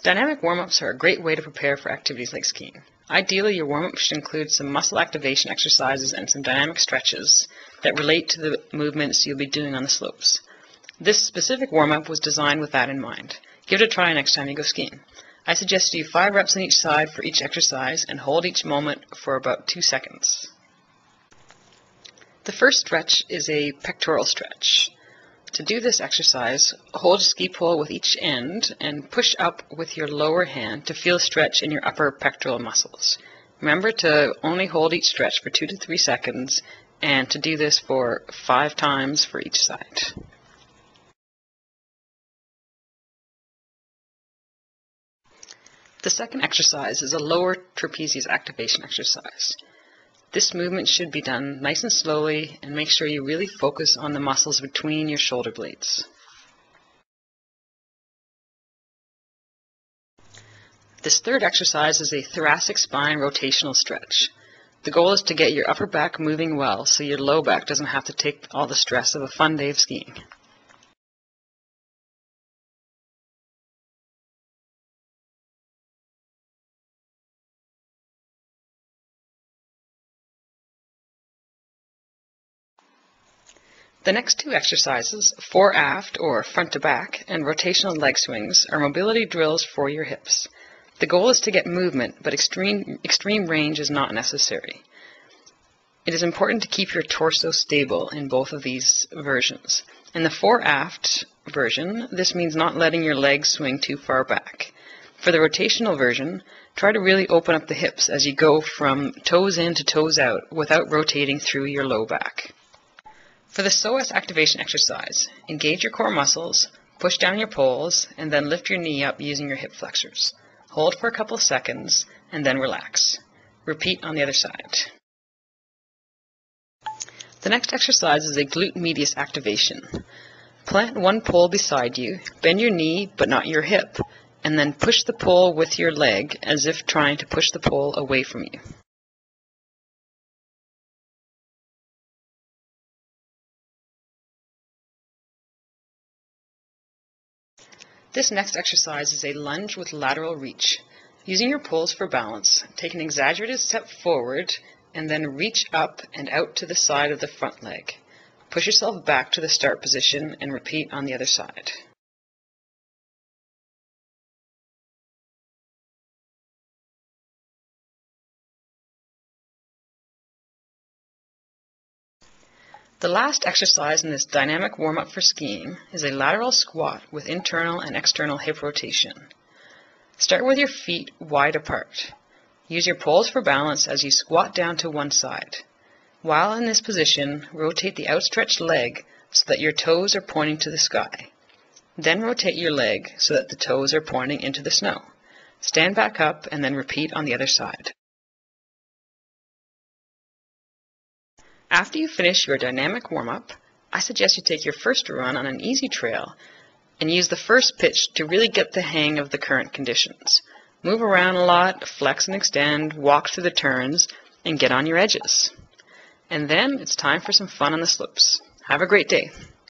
Dynamic warm-ups are a great way to prepare for activities like skiing. Ideally, your warm-up should include some muscle activation exercises and some dynamic stretches that relate to the movements you'll be doing on the slopes. This specific warm-up was designed with that in mind. Give it a try next time you go skiing. I suggest you do 5 reps on each side for each exercise and hold each moment for about 2 seconds. The first stretch is a pectoral stretch. To do this exercise, hold your ski pole with each end and push up with your lower hand to feel a stretch in your upper pectoral muscles. Remember to only hold each stretch for 2 to 3 seconds and to do this for 5 times for each side. The second exercise is a lower trapezius activation exercise. This movement should be done nice and slowly, and make sure you really focus on the muscles between your shoulder blades. This third exercise is a thoracic spine rotational stretch. The goal is to get your upper back moving well so your low back doesn't have to take all the stress of a fun day of skiing. The next 2 exercises, fore-aft or front-to-back and rotational leg swings, are mobility drills for your hips. The goal is to get movement, but extreme range is not necessary. It is important to keep your torso stable in both of these versions. In the fore-aft version, this means not letting your legs swing too far back. For the rotational version, try to really open up the hips as you go from toes in to toes out without rotating through your low back. For the psoas activation exercise, engage your core muscles, push down your poles, and then lift your knee up using your hip flexors. Hold for a couple of seconds, and then relax. Repeat on the other side. The next exercise is a glute medius activation. Plant one pole beside you, bend your knee but not your hip, and then push the pole with your leg as if trying to push the pole away from you. This next exercise is a lunge with lateral reach. Using your poles for balance, take an exaggerated step forward and then reach up and out to the side of the front leg. Push yourself back to the start position and repeat on the other side. The last exercise in this dynamic warm-up for skiing is a lateral squat with internal and external hip rotation. Start with your feet wide apart. Use your poles for balance as you squat down to one side. While in this position, rotate the outstretched leg so that your toes are pointing to the sky. Then rotate your leg so that the toes are pointing into the snow. Stand back up and then repeat on the other side. After you finish your dynamic warm-up, I suggest you take your first run on an easy trail and use the first pitch to really get the hang of the current conditions. Move around a lot, flex and extend, walk through the turns, and get on your edges. And then it's time for some fun on the slopes. Have a great day.